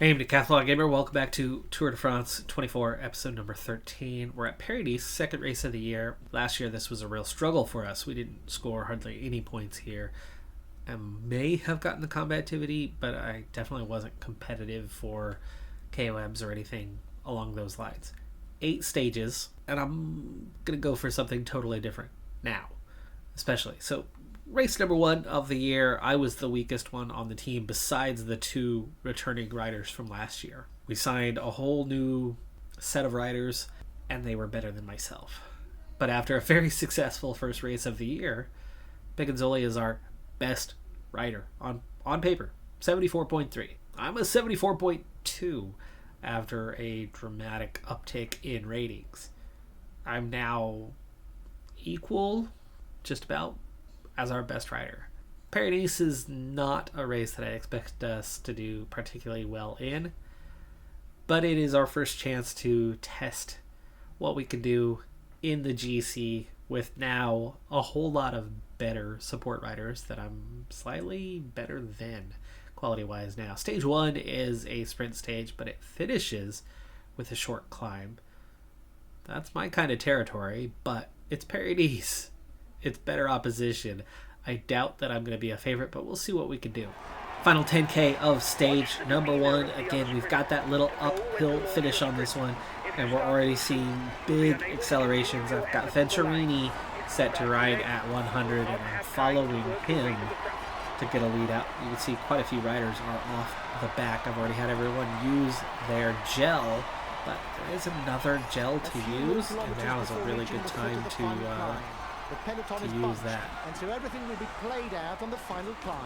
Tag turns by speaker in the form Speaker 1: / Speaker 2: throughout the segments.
Speaker 1: Hey, Decathlon Gamer, welcome back to Tour de France 24, episode number 13. We're at Paris, second race of the year. Last year, this was a real struggle for us. We didn't score hardly any points here. I may have gotten the combativity, but I definitely wasn't competitive for KOMs or anything along those lines. 8 stages, and I'm going to go for something totally different now, especially. So, race number 1 of the year, I was the weakest one on the team besides the 2 returning riders from last year. We signed a whole new set of riders, and they were better than myself. But after a very successful first race of the year, Piccanzoli is our best rider on paper, 74.3. I'm a 74.2 after a dramatic uptick in ratings. I'm now equal, just about, as our best rider. Paris is not a race that I expect us to do particularly well in, but it is our first chance to test what we can do in the GC with now a whole lot of better support riders that I'm slightly better than quality-wise now. Stage 1 is a sprint stage, but it finishes with a short climb. That's my kind of territory, but it's Paris. It's better opposition. I doubt that I'm going to be a favorite, but we'll see what we can do. Final 10K of stage number 1. Again, we've got that little uphill finish on this one, and we're already seeing big accelerations. I've got Venturini set to ride at 100, and I'm following him to get a lead out. You can see quite a few riders are off the back. I've already had everyone use their gel, but there is another gel to use, and now is a really good time to use that.
Speaker 2: And so everything will be played out on the final climb.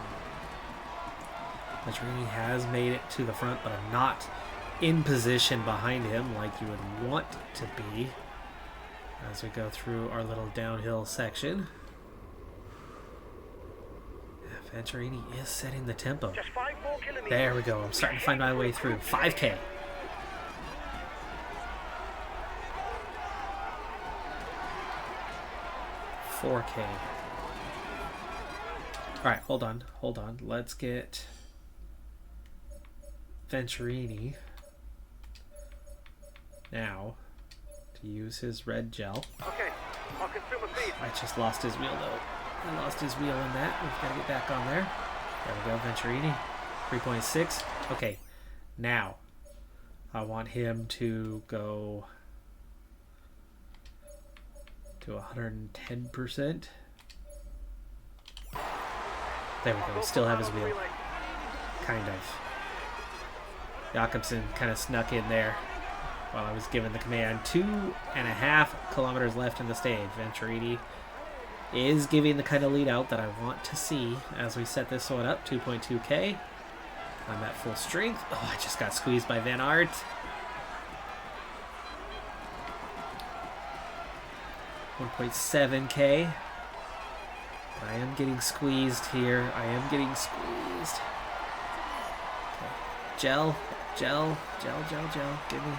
Speaker 1: Venturini has made it to the front, but I'm not in position behind him like you would want to be as we go through our little downhill section. Venturini is setting the tempo. There we go. I'm starting to find my way through. 5K. $4K. Alright, hold on. Let's get Venturini now to use his red gel.
Speaker 3: Okay, I'll consume a feed.
Speaker 1: I just lost his wheel though. I lost his wheel in that. We've got to get back on there. There we go, Venturini. 3.6. Okay, now I want him to go to 110%. There we go. We still have his wheel. Kind of. Jakobsen kind of snuck in there while I was given the command. 2.5 kilometers left in the stage. Venturini is giving the kind of lead out that I want to see as we set this one up. 2.2K. I'm at full strength. Oh, I just got squeezed by Van Aert. 1.7K. I am getting squeezed here. Okay. Gel. Give me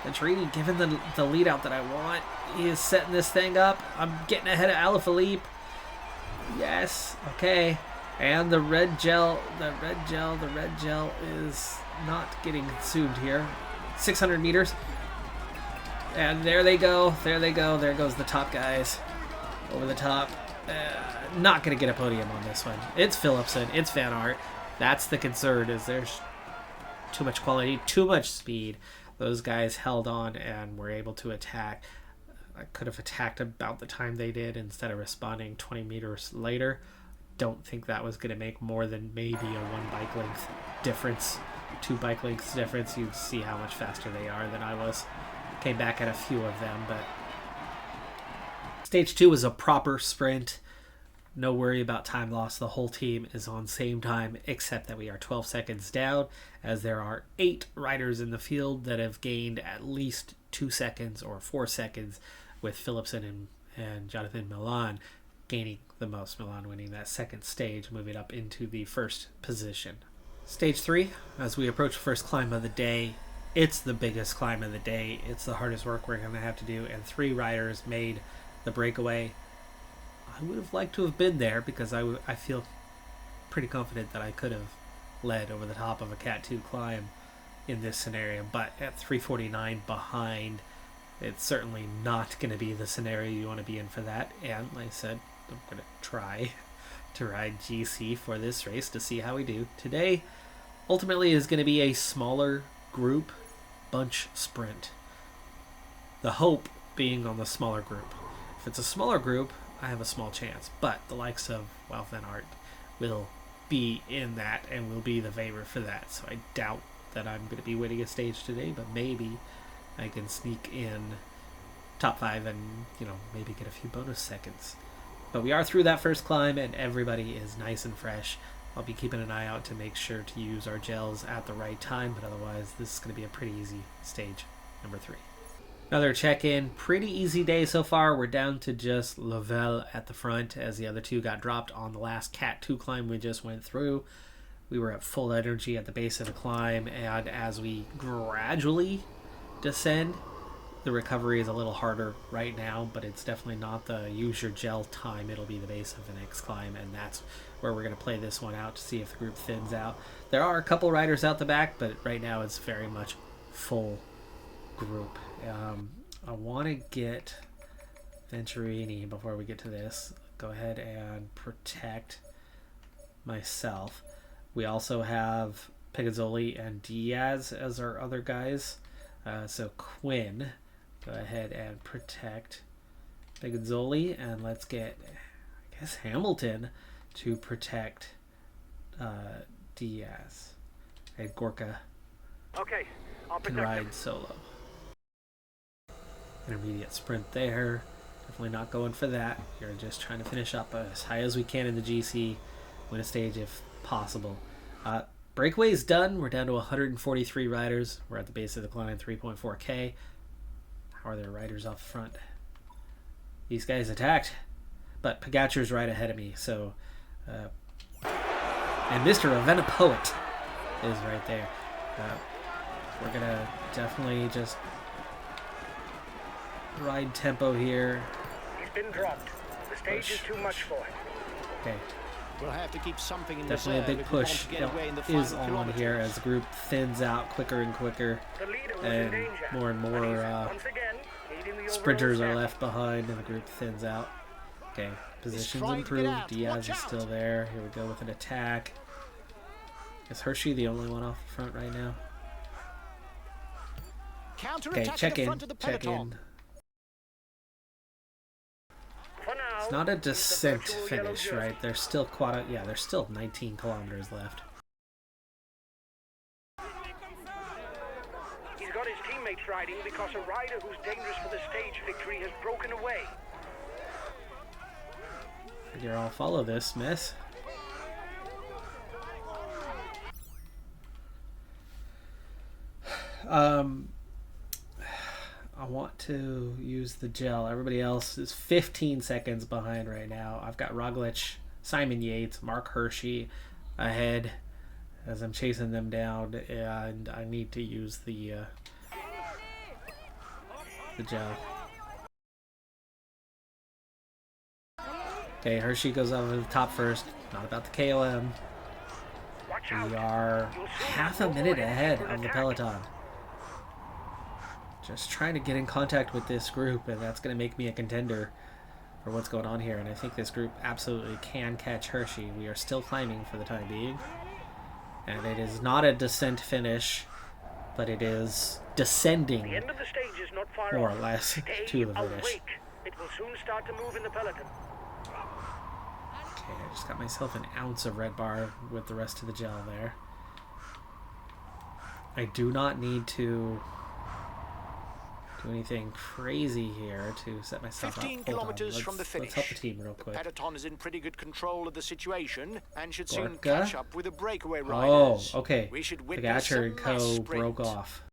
Speaker 1: Venturini giving the lead out that I want. He is setting this thing up. I'm getting ahead of Alaphilippe. Yes. Okay. And the red gel is not getting consumed here. 600 meters. And there they go. There goes the top guys. Over the top. Not going to get a podium on this one. It's Philipsen. It's Van Aert. That's the concern, is there's too much quality, too much speed. Those guys held on and were able to attack. I could have attacked about the time they did instead of responding 20 meters later. Don't think that was going to make more than maybe a 1 bike length difference. 2 bike lengths difference. You'd see how much faster they are than I was. Came back at a few of them, but stage 2 is a proper sprint. No worry about time loss. The whole team is on same time, except that we are 12 seconds down, as there are 8 riders in the field that have gained at least 2 seconds or 4 seconds, with Philipsen and Jonathan Milan gaining the most. Milan winning that second stage, moving up into the first position. Stage 3, as we approach the first climb of the day, it's the biggest climb of the day. It's the hardest work we're going to have to do, and 3 riders made the breakaway. I would have liked to have been there because I feel pretty confident that I could have led over the top of a Cat 2 climb in this scenario, but at 349 behind, it's certainly not going to be the scenario you want to be in for that. And like I said, I'm going to try to ride GC for this race to see how we do. Today, ultimately, is going to be a smaller group bunch sprint. The hope being on the smaller group. If it's a smaller group, I have a small chance, but the likes of Wout van Aert will be in that and will be the favorite for that. So I doubt that I'm going to be winning a stage today, but maybe I can sneak in top 5 and, maybe get a few bonus seconds. But we are through that first climb and everybody is nice and fresh. I'll be keeping an eye out to make sure to use our gels at the right time, but otherwise this is going to be a pretty easy stage, number 3. Another check-in, pretty easy day so far. We're down to just Lavelle at the front as the other two got dropped on the last Cat 2 climb we just went through. We were at full energy at the base of the climb, and as we gradually descend, the recovery is a little harder right now, but it's definitely not the use your gel time. It'll be the base of the next climb, and that's where we're going to play this one out to see if the group thins out. There are a couple riders out the back, but right now it's very much full group. I want to get Venturini before we get to this. Go ahead and protect myself. We also have Pegazzoli and Diaz as our other guys. So Quinn, go ahead and protect Pegazzoli, and let's get, I guess, Hamilton to protect Diaz. And Gorka
Speaker 3: Okay, I'll
Speaker 1: can
Speaker 3: protect him.
Speaker 1: ride solo. Intermediate sprint there. Definitely not going for that. You're just trying to finish up as high as we can in the GC. Win a stage if possible. Breakaway is done. We're down to 143 riders. We're at the base of the climb, 3.4K. How are their riders off front? These guys attacked, but Pogacar's right ahead of me. So, and Mr. Ravenna Poet is right there. We're gonna definitely just ride tempo here.
Speaker 3: He's been dropped. The stage is too much for him.
Speaker 1: Okay.
Speaker 2: We'll have to keep something in
Speaker 1: Definitely a
Speaker 2: reserve
Speaker 1: big
Speaker 2: if we want
Speaker 1: push
Speaker 2: to get away in the
Speaker 1: is
Speaker 2: final
Speaker 1: on
Speaker 2: kilometers.
Speaker 1: here as the group thins out quicker and quicker,
Speaker 3: The leader was in
Speaker 1: and
Speaker 3: danger.
Speaker 1: more and
Speaker 3: But
Speaker 1: more
Speaker 3: he's once again leading the overall
Speaker 1: sprinters are
Speaker 3: standing.
Speaker 1: left behind, and the group thins out. Okay, positions
Speaker 2: trying to get
Speaker 1: improved.
Speaker 2: out.
Speaker 1: Diaz
Speaker 2: Watch
Speaker 1: is
Speaker 2: out.
Speaker 1: still there. Here we go with an attack. Is Hershey the only one off the front right now?
Speaker 2: Counter-attack
Speaker 1: Okay,
Speaker 2: at
Speaker 1: check
Speaker 2: the
Speaker 1: in.
Speaker 2: front of the
Speaker 1: Check
Speaker 2: peloton.
Speaker 1: in.
Speaker 3: For now,
Speaker 1: It's not a
Speaker 3: he's the
Speaker 1: descent
Speaker 3: virtual yellow
Speaker 1: finish,
Speaker 3: jersey.
Speaker 1: right? There's still quite a, yeah, there's still 19 kilometers left.
Speaker 3: He's got his teammates riding because a rider who's dangerous for the stage victory has broken away.
Speaker 1: Figure I'll follow this, miss. I want to use the gel. Everybody else is 15 seconds behind right now. I've got Roglic, Simon Yates, Mark Hershey ahead as I'm chasing them down, and I need to use the gel. Okay, Hershey goes over the top first. Not about the KOM.
Speaker 3: Watch out.
Speaker 1: We are
Speaker 3: You'll soon
Speaker 1: half
Speaker 3: have
Speaker 1: a
Speaker 3: no
Speaker 1: minute
Speaker 3: more
Speaker 1: ahead
Speaker 3: for an
Speaker 1: of the
Speaker 3: attack.
Speaker 1: peloton. Just trying to get in contact with this group, and that's going to make me a contender for what's going on here. And I think this group absolutely can catch Hershey. We are still climbing for the time being. And it is not a descent finish, but it is
Speaker 3: The
Speaker 1: descending
Speaker 3: end of the stage is not far
Speaker 1: more
Speaker 3: off.
Speaker 1: or less
Speaker 3: Stay
Speaker 1: to the finish.
Speaker 3: awake. It will soon start to move in the peloton.
Speaker 1: Okay, I just got myself an ounce of red bar with the rest of the gel there. I do not need to do anything crazy here to set myself up.
Speaker 2: 15
Speaker 1: Hold on,
Speaker 2: kilometers from the finish.
Speaker 1: Let's help the team real
Speaker 2: The
Speaker 1: quick.
Speaker 2: peloton is in pretty good control of the situation and should soon
Speaker 1: Gorka?
Speaker 2: catch up with the breakaway
Speaker 1: Oh,
Speaker 2: riders.
Speaker 1: okay.
Speaker 2: We should witness
Speaker 1: Pogacar
Speaker 2: a
Speaker 1: and
Speaker 2: mass
Speaker 1: Co.
Speaker 2: sprint.
Speaker 1: broke off.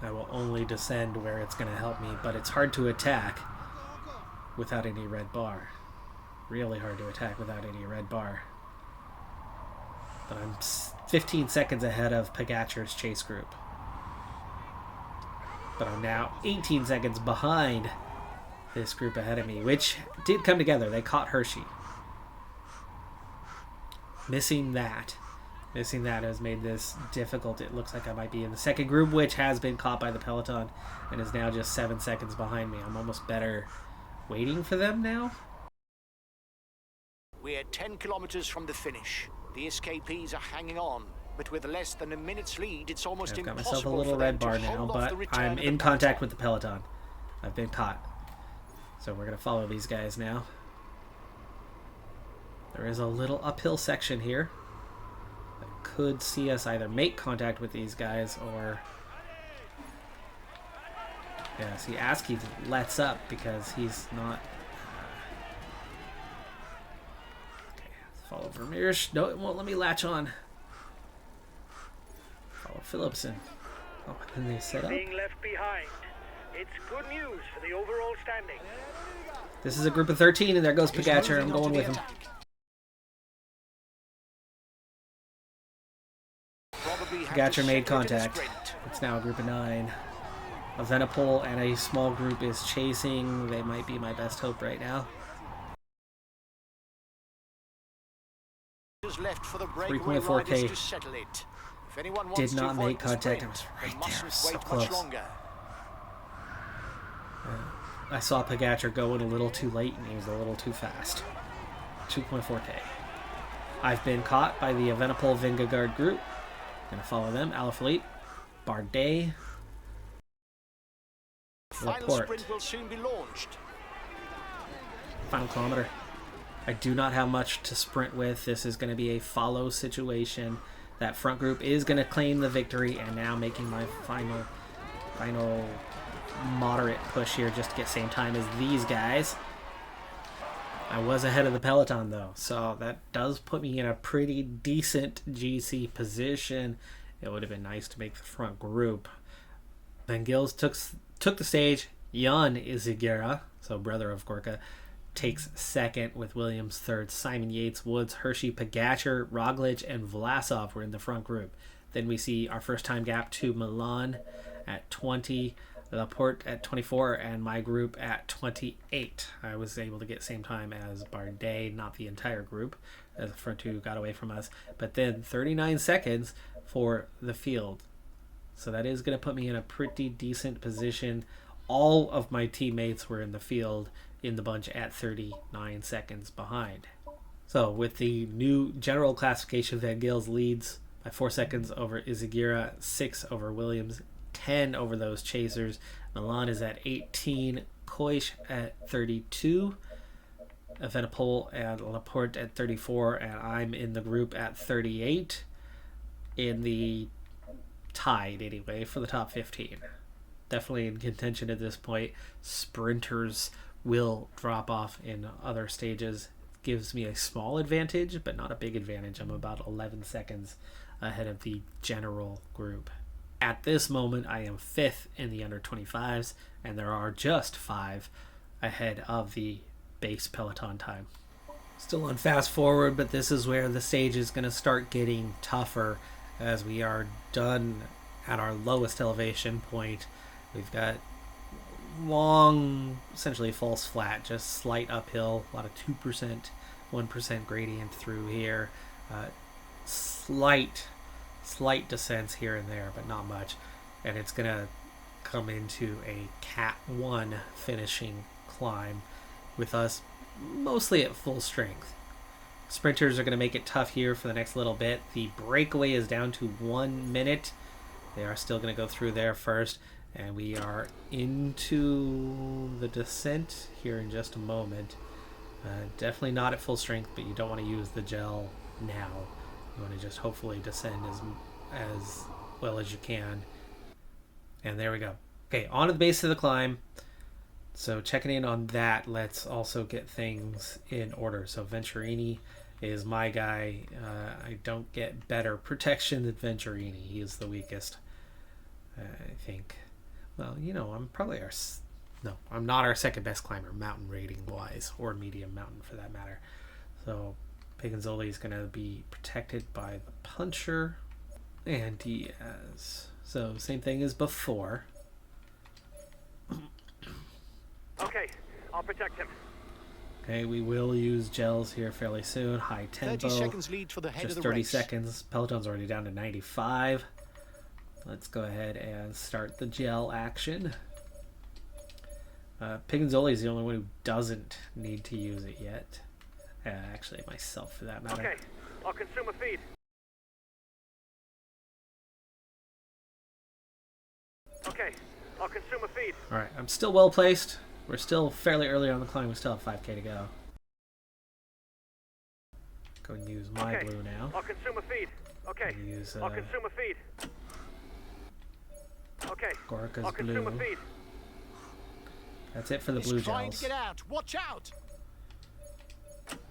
Speaker 1: I will only descend where it's going to help me, but it's hard to attack without any red bar. Really hard to attack without any red bar. But I'm 15 seconds ahead of Pogacar's chase group. But I'm now 18 seconds behind this group ahead of me, which did come together. They caught Hershey. Missing that has made this difficult. It looks like I might be in the second group, which has been caught by the peloton and is now just 7 seconds behind me. I'm almost better waiting for them now.
Speaker 2: We're 10 kilometers from the finish. The escapees are hanging on, but with less than a minute's lead, it's almost
Speaker 1: I've got
Speaker 2: impossible
Speaker 1: myself a little
Speaker 2: for them
Speaker 1: red bar
Speaker 2: to
Speaker 1: now,
Speaker 2: hold off
Speaker 1: but
Speaker 2: the return
Speaker 1: I'm
Speaker 2: of
Speaker 1: in
Speaker 2: the
Speaker 1: contact
Speaker 2: peloton.
Speaker 1: with the peloton. I've been caught. So we're going to follow these guys now. There is a little uphill section here that could see us either make contact with these guys or... Yeah, see, Askey lets up because he's not... Okay, follow Vermeersch. No, it won't let me latch on. Follow Philipsen. Oh, and they set up.
Speaker 3: Being left behind. It's good news for the overall standing.
Speaker 1: This is a group of 13, and there goes
Speaker 2: He's
Speaker 1: Pogacar. I'm
Speaker 2: moving
Speaker 1: going
Speaker 2: onto
Speaker 1: with
Speaker 2: the
Speaker 1: him.
Speaker 2: attack. Probably have to
Speaker 1: Pogacar made
Speaker 2: settle into the
Speaker 1: contact.
Speaker 2: sprint.
Speaker 1: It's now a group of 9. A Venipol and a small group is chasing. They might be my best hope right now.
Speaker 2: Just left for the breakaway
Speaker 1: 3.4K.
Speaker 2: riders to settle it. If anyone wants
Speaker 1: Did not
Speaker 2: to avoid
Speaker 1: make
Speaker 2: the
Speaker 1: contact.
Speaker 2: sprint,
Speaker 1: I was
Speaker 2: they
Speaker 1: right there.
Speaker 2: mustn't
Speaker 1: So
Speaker 2: wait
Speaker 1: close.
Speaker 2: much longer.
Speaker 1: I saw Pogacar going a little too late, and he was a little too fast. 2.4K. I've been caught by the Evenepoel Vingegaard group. Gonna follow them. Alaphilippe, Bardet,
Speaker 2: The final
Speaker 1: Laporte.
Speaker 2: sprint will soon be launched.
Speaker 1: Final kilometer. I do not have much to sprint with. This is going to be a follow situation. That front group is going to claim the victory, and now making my final moderate push here just to get same time as these guys. I was ahead of the peloton though, so that does put me in a pretty decent GC position. It would have been nice to make the front group. Van Gils took the stage. Jan Izagirre, so brother of Gorka, takes second with Williams third. Simon Yates, Woods, Hershey, Pogacar, Roglic, and Vlasov were in the front group. Then we see our first time gap to Milan at 20, Laporte at 24, and my group at 28. I was able to get same time as Bardet, not the entire group, as the front two got away from us. But then 39 seconds for the field. So that is going to put me in a pretty decent position. All of my teammates were in the field in the bunch at 39 seconds behind. So with the new general classification, Van Gils leads by 4 seconds over Izagirre, 6 over Williams, 10 over those chasers. Milan is at 18, Koish at 32, Evenepoel and Laporte at 34, and I'm in the group at 38 in the tied anyway for the top 15. Definitely in contention at this point. Sprinters will drop off in other stages. Gives me a small advantage, but not a big advantage. I'm about 11 seconds ahead of the general group. At this moment, I am 5th in the under 25s, and there are just 5 ahead of the base peloton time. Still on fast forward, but this is where the stage is going to start getting tougher as we are done at our lowest elevation point. We've got long, essentially false flat, just slight uphill, a lot of 2%, 1% gradient through here, slight descents here and there, but not much, and it's gonna come into a Cat 1 finishing climb with us mostly at full strength. Sprinters are going to make it tough here for the next little bit. The breakaway is down to 1 minute. They are still going to go through there first, and we are into the descent here in just a moment. Definitely not at full strength, but you don't want to use the gel now. You want to just hopefully descend as well as you can. And there we go. Okay, on to the base of the climb. So checking in on that, let's also get things in order. So Venturini is my guy. I don't get better protection than Venturini. He is the weakest, I think. Well, you know, I'm not our second best climber, mountain rating wise, or medium mountain for that matter. So Pigenzoli is going to be protected by the puncher and Diaz. So same thing as
Speaker 3: Okay, I'll protect him.
Speaker 1: Okay, we will use gels here fairly soon. High tempo.
Speaker 2: 30 seconds lead for the head
Speaker 1: Just
Speaker 2: of the
Speaker 1: 30
Speaker 2: race.
Speaker 1: seconds. Peloton's already down to 95. Let's go ahead and start the gel action. Piganzoli is the only one who doesn't need to use it yet. Actually, myself for that matter.
Speaker 3: Okay, I'll consume a feed. Okay, I'll consume a feed.
Speaker 1: Alright, I'm still well placed. We're still fairly early on the climb. We still have 5k to go. Go and use my
Speaker 3: Okay,
Speaker 1: blue now.
Speaker 3: I'll consume a feed. Okay,
Speaker 1: Use
Speaker 3: I'll consume a feed. Okay,
Speaker 1: Gorka's
Speaker 3: I'll consume
Speaker 1: blue.
Speaker 3: a feed.
Speaker 1: That's it for the
Speaker 2: He's
Speaker 1: blue
Speaker 2: trying
Speaker 1: gels.
Speaker 2: to get out. Watch out!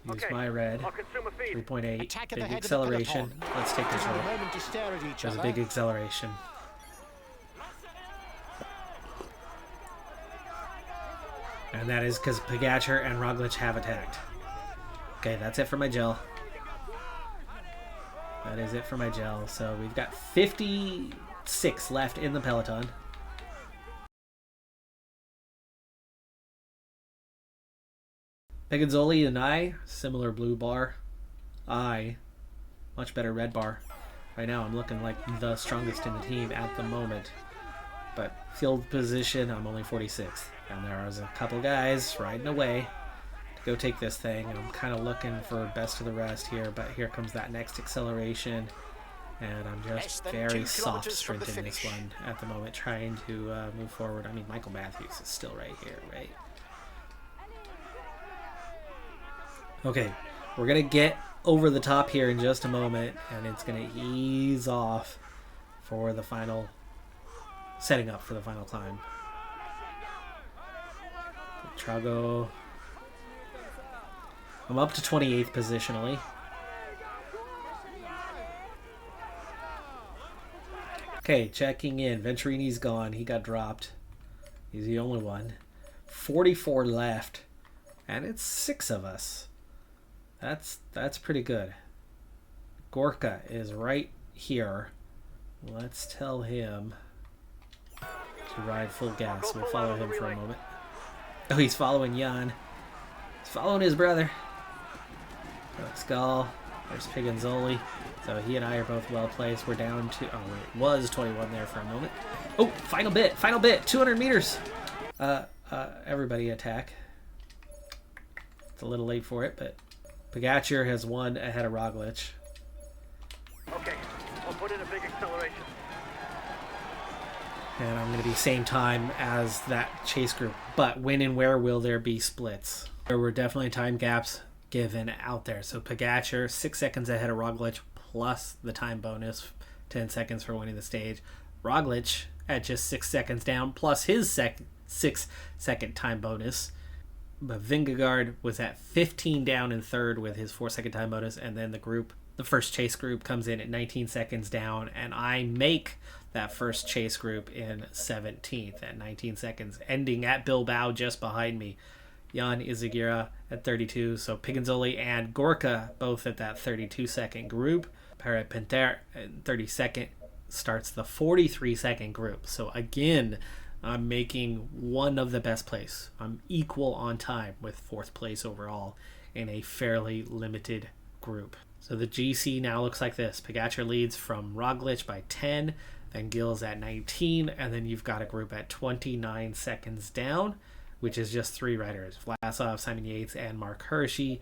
Speaker 1: Use
Speaker 3: Okay,
Speaker 1: my red.
Speaker 3: I'll consume a feed.
Speaker 1: 3.8.
Speaker 2: Attack at the
Speaker 1: Big
Speaker 2: head
Speaker 1: acceleration.
Speaker 2: of the peloton.
Speaker 1: Let's take
Speaker 2: Taking
Speaker 1: control.
Speaker 2: a moment to stare at each
Speaker 1: There's a
Speaker 2: other.
Speaker 1: big acceleration. And that is because Pogacar and Roglic have attacked. Okay, that's it for my gel. That is it for my gel. So we've got 56 left in the peloton. Piganzoli and I, similar blue bar. I, much better red bar. Right now I'm looking like the strongest in the team at the moment. But field position, I'm only 46th. And there's a couple guys riding away to go take this thing. I'm kind of looking for best of the rest here, but here comes that next acceleration. And I'm
Speaker 2: Less
Speaker 1: just
Speaker 2: than
Speaker 1: very
Speaker 2: 2
Speaker 1: soft
Speaker 2: kilometers from the
Speaker 1: sprinting this
Speaker 2: finish.
Speaker 1: one at the moment, trying to move forward. I mean, Michael Matthews is still right here, right? Okay, we're going to get over the top here in just a moment, and it's going to ease off for the final, setting up for the final climb. Trago. I'm up to 28th positionally. Okay, checking in. Venturini's gone. He got dropped. He's the only one. 44 left. And it's 6 of us. That's pretty good. Gorka is right here. Let's tell him to ride full gas. We'll follow him for a moment. Oh, he's following Jan. He's following his brother. Skull. There's Piganzoli. So he and I are both well placed. We're down to... Oh, it was 21 there for a moment. Oh, final bit. 200 meters. Everybody attack. It's a little late for it, but Pogacar has won ahead of Roglic.
Speaker 3: Okay, I'll put in a big acceleration.
Speaker 1: And I'm going to be same time as that chase group. But when and where will there be splits? There were definitely time gaps given out there. So Pogacar, 6 seconds ahead of Roglic, plus the time bonus, 10 seconds for winning the stage. Roglic at just 6 seconds down, plus his 6-second time bonus. But Vingegaard was at 15 down in third with his 4-second time bonus. And then the first chase group comes in at 19 seconds down. And I make that first chase group in 17th at 19 seconds, ending at Bilbao just behind me. Jan Izagirre at 32, so Piganzoli and Gorka both at that 32-second group. Pere Pinter at 32nd starts the 43-second group. So again, I'm making one of the best place. I'm equal on time with 4th place overall in a fairly limited group. So the GC now looks like this. Pogacar leads from Roglic by 10, then Gilles at 19, and then you've got a group at 29 seconds down, which is just 3 riders. Vlasov, Simon Yates, and Mark Hershey.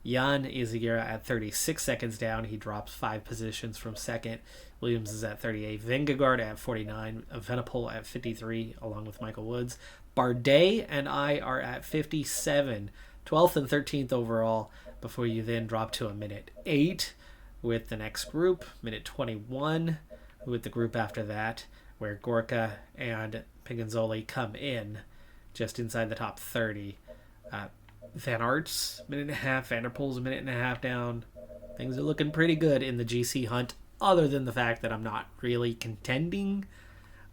Speaker 1: Jan Izagirre at 36 seconds down. He drops 5 positions from second. Williams is at 38. Vingegaard at 49. Evenepoel at 53, along with Michael Woods. Bardet and I are at 57. 12th and 13th overall, before you then drop to a minute 8 with the next group. Minute 21 with the group after that, where Gorka and Piganzoli come in just inside the top 30. Van Aert's minute and a half, Van der Poel's a minute and a half down. Things are looking pretty good in the GC hunt, other than the fact that I'm not really contending,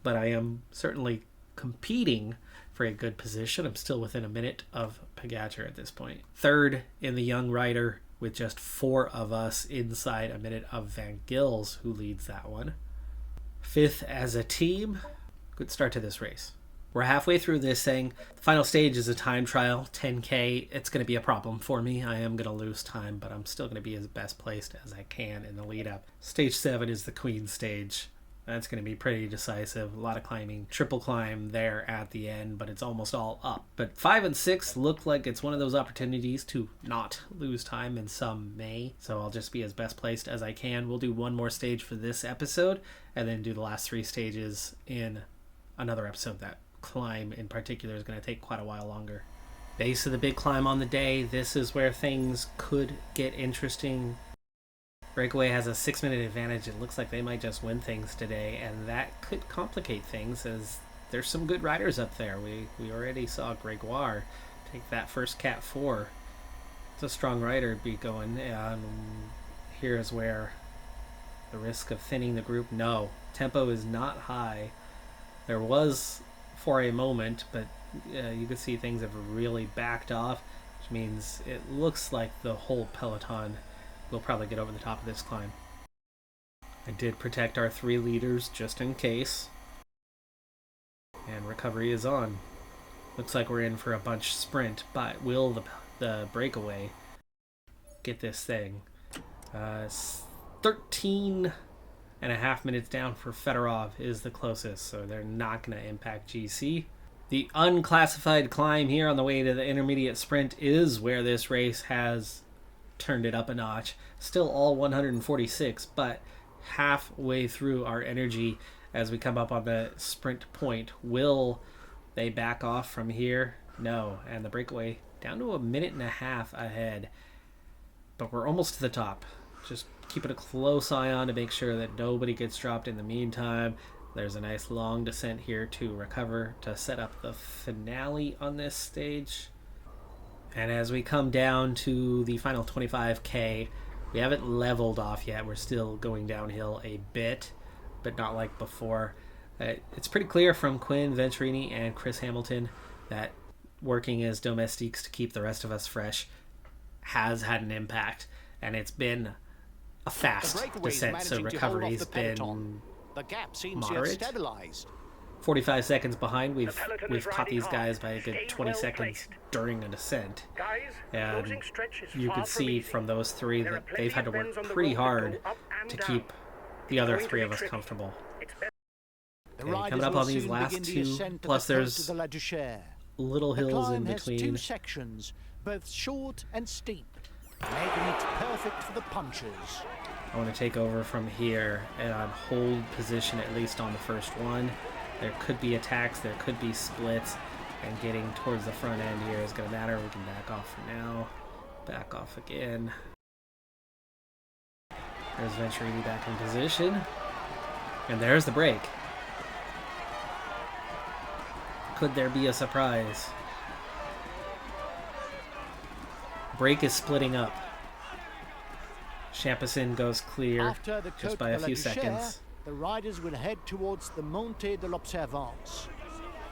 Speaker 1: but I am certainly competing for a good position. I'm still within a minute of Pogacar at this point. Third in the young rider, with just 4 of us inside a minute of Van Gils, who leads that one. 5th as a team. Good start to this race. We're halfway through this thing. The final stage is a time trial, 10K. It's going to be a problem for me. I am going to lose time, but I'm still going to be as best placed as I can in the lead up. Stage 7 is the Queen stage. That's going to be pretty decisive. A lot of climbing. Triple climb there at the end, but it's almost all up. But 5 and 6 look like it's one of those opportunities to not lose time, and some may. So I'll just be as best placed as I can. We'll do one more stage for this episode, and then do the last 3 stages in another episode. That climb in particular is going to take quite a while longer. Base of the big climb on the day. This is where things could get interesting. Breakaway has a 6-minute advantage. It looks like they might just win things today, and that could complicate things as there's some good riders up there. We already saw Gregoire take that first Cat 4. It's a strong rider to be going. Here's where the risk of thinning the group. No, tempo is not high. There was for a moment, but you can see things have really backed off, which means it looks like the whole peloton will probably get over the top of this climb. I did protect our 3 leaders just in case. And recovery is on. Looks like we're in for a bunch sprint, but will the breakaway get this thing? 13.5 minutes down for Fedorov is the closest, so they're not going to impact GC. The unclassified climb here on the way to the intermediate sprint is where this race has turned it up a notch. Still all 146, but halfway through our energy as we come up on the sprint point. Will they back off from here? No, and the breakaway down to 1.5 minutes ahead, but we're almost to the top. Just keeping a close eye on to make sure that nobody gets dropped in the meantime. There's a nice long descent here to recover to set up the finale on this stage. And as we come down to the final 25K, we haven't leveled off yet. We're still going downhill a bit, but not like before. It's pretty clear from Quinn Venturini and Chris Hamilton that working as domestiques to keep the rest of us fresh has had an impact, and it's been a fast descent, so recovery's been
Speaker 2: the gap seems
Speaker 1: moderate. 45 seconds behind. We've caught these guys by a good 20 seconds during a descent. And you could see from those 3 that they've had to work pretty hard to keep the other 3 of us comfortable. And coming up on these last 2, plus there's little hills in between.
Speaker 2: 2 sections, both short and steep, making it perfect for the punchers.
Speaker 1: I want to take over from here and hold position at least on the first one. There could be attacks, there could be splits, and getting towards the front end here is going to matter. We can back off for now. Back off again. There's Venturini back in position. And there's the break. Could there be a surprise? Break is splitting up. Champisson goes clear just by a few seconds.
Speaker 2: The riders will head towards the Monte de l'Observance.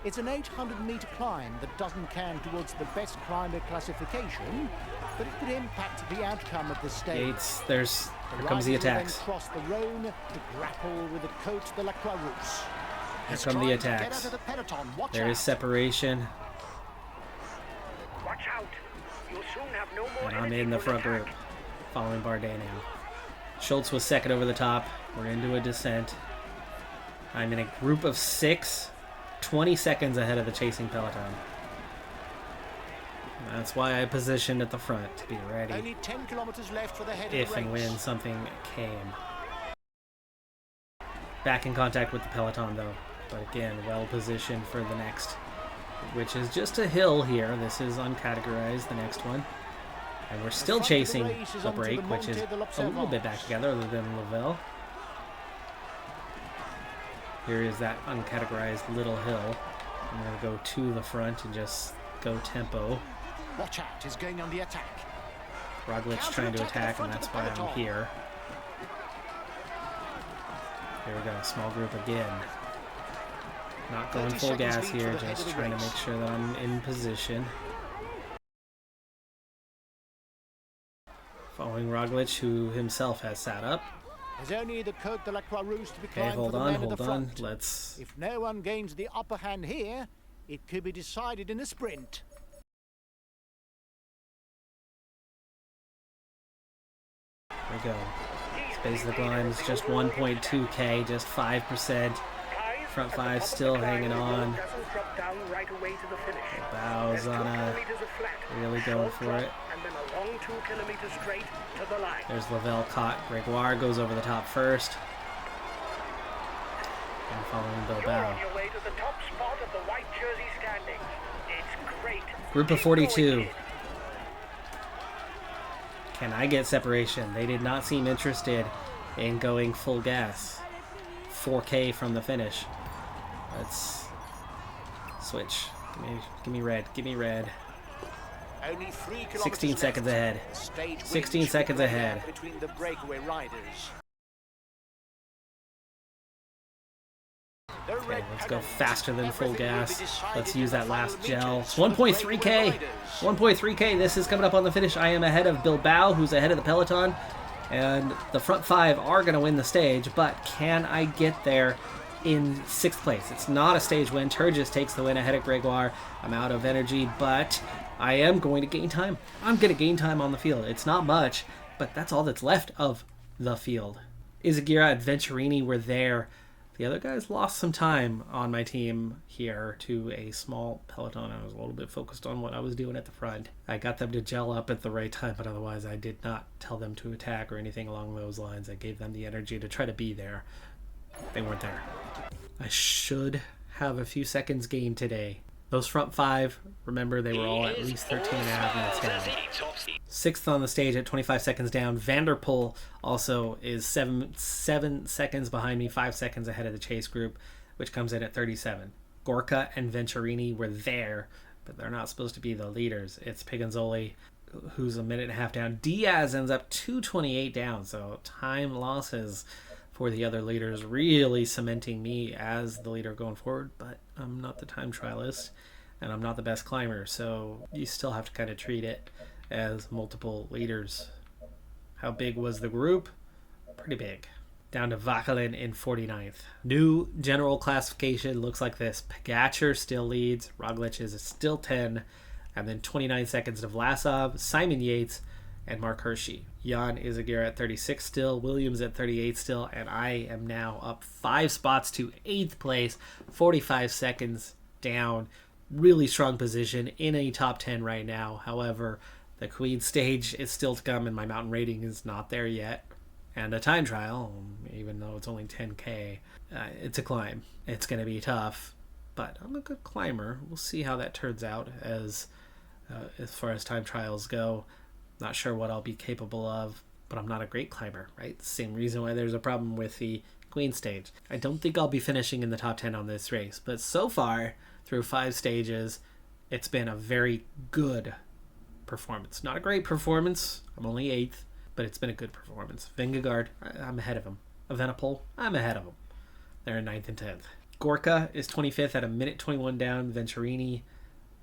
Speaker 2: It's an 800-meter climb that doesn't count towards the best climber classification, but it could impact the outcome of the stage.
Speaker 1: Yates, here comes the attacks.
Speaker 2: Then cross the Rhone to grapple with the Côte de la Croix-Rousse.
Speaker 1: Here come the attacks. There is separation.
Speaker 3: Watch out. You'll soon have no more
Speaker 1: And I'm in the front group, following Bardet now. Schultz was second over the top. We're into a descent. I'm in a group of 6, 20 seconds ahead of the chasing peloton. That's why I positioned at the front to be ready.
Speaker 2: Only 10 kilometers left for the head
Speaker 1: if
Speaker 2: of the race.
Speaker 1: And when something came. Back in contact with the peloton though. But again, well positioned for the next, which is just a hill here. This is uncategorized, the next one. And we're still chasing the break, which is a little bit back together other than Lavelle. Here is that uncategorized little hill. I'm going to go to the front and just go tempo.
Speaker 2: Watch out, he's going on the attack.
Speaker 1: Roglic trying to attack, and that's why I'm here. Here we go, small group again. Not going full gas here, just trying to make sure that I'm in position. Following Roglic, who himself has sat up.
Speaker 2: There's only the Côte de la Croix-Rousse to be
Speaker 1: Okay,
Speaker 2: climbed
Speaker 1: hold
Speaker 2: for the
Speaker 1: on,
Speaker 2: men at
Speaker 1: hold
Speaker 2: the
Speaker 1: on.
Speaker 2: front.
Speaker 1: Let's...
Speaker 2: If no one gains the upper hand here, It could be decided in a sprint.
Speaker 1: There we go. Space of the climb is just 1.2k, just 5%. Front five still hanging on. Bows on a really going for it. There's Lavelle caught. Gregoire goes over the top first. And following Bilbao. Group of 42. Can I get separation? They did not seem interested in going full gas. 4k from the finish. Let's switch. Give me red. Give me red.
Speaker 2: Only 3
Speaker 1: 16 seconds ahead. 16 seconds ahead.
Speaker 2: Between the breakaway riders.
Speaker 1: Okay, let's go faster than full gas. Let's use that last gel. It's 1.3k. 1.3k. This is coming up on the finish. I am ahead of Bilbao, who's ahead of the peloton. And the front five are going to win the stage, but can I get there in 6th place? It's not a stage win. Turgis takes the win ahead of Gregoire. I'm out of energy, but I am going to gain time. I'm going to gain time on the field. It's not much, but that's all that's left of the field. Izaguirre and Venturini were there. The other guys lost some time on my team here to a small peloton. I was a little bit focused on what I was doing at the front. I got them to gel up at the right time, but otherwise I did not tell them to attack or anything along those lines. I gave them the energy to try to be there. They weren't there. I should have a few seconds gained today. Those front five, remember, they were all at least 13 and a half minutes down. 6th on the stage at 25 seconds down. Vanderpool also is 7 seconds behind me, 5 seconds ahead of the chase group, which comes in at 37. Gorka and Venturini were there, but they're not supposed to be the leaders. It's Piganzoli, who's a minute and a half down. Diaz ends up 2:28 down, so time losses for the other leaders, really cementing me as the leader going forward, but I'm not the time trialist and I'm not the best climber, so you still have to kind of treat it as multiple leaders. How big was the group? Pretty big. Down to Vacalin in 49th. New general classification looks like this. Pogačar still leads, Roglic is still 10, and then 29 seconds to Vlasov, Simon Yates, and Mark Hershey. Jan Izaguirre at 36 still, Williams at 38 still, and I am now up 5 spots to 8th place, 45 seconds down. Really strong position in a top 10 right now. However, the Queen stage is still to come, and my mountain rating is not there yet. And a time trial, even though it's only 10k, it's a climb. It's going to be tough, but I'm a good climber. We'll see how that turns out as far as time trials go. Not sure what I'll be capable of, but I'm not a great climber, right? Same reason why there's a problem with the Queen stage. I don't think I'll be finishing in the top 10 on this race, but so far, through 5 stages, it's been a very good performance. Not a great performance. I'm only 8th, but it's been a good performance. Vingegaard, I'm ahead of him. Evenepoel, I'm ahead of him. They're in 9th and 10th. Gorka is 25th at a minute 21 down. Venturini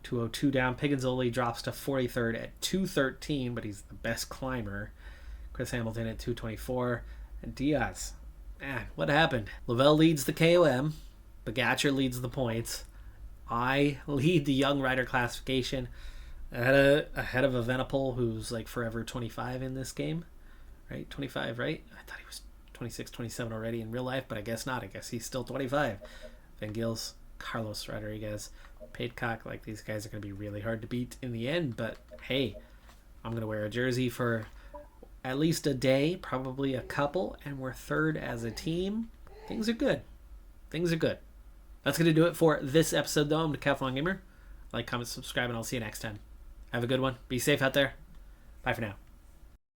Speaker 1: 2:02 down. Piganzoli drops to 43rd at 2:13, but he's the best climber. Chris Hamilton at 2:24. And Diaz, man, what happened? Lavelle leads the KOM. Pogačar leads the points. I lead the young rider classification ahead of Evenepoel, who's like forever 25 in this game. Right? 25, right? I thought he was 26, 27 already in real life, but I guess not. I guess he's still 25. Van Gils, Carlos Rodriguez, Pidcock, like these guys are going to be really hard to beat in the end, but hey, I'm going to wear a jersey for at least a day, probably a couple, and we're 3rd as a team. Things are good. Things are good. That's going to do it for this episode, though. I'm Decathlon Gamer. Like, comment, subscribe, and I'll see you next time. Have a good one. Be safe out there. Bye for now.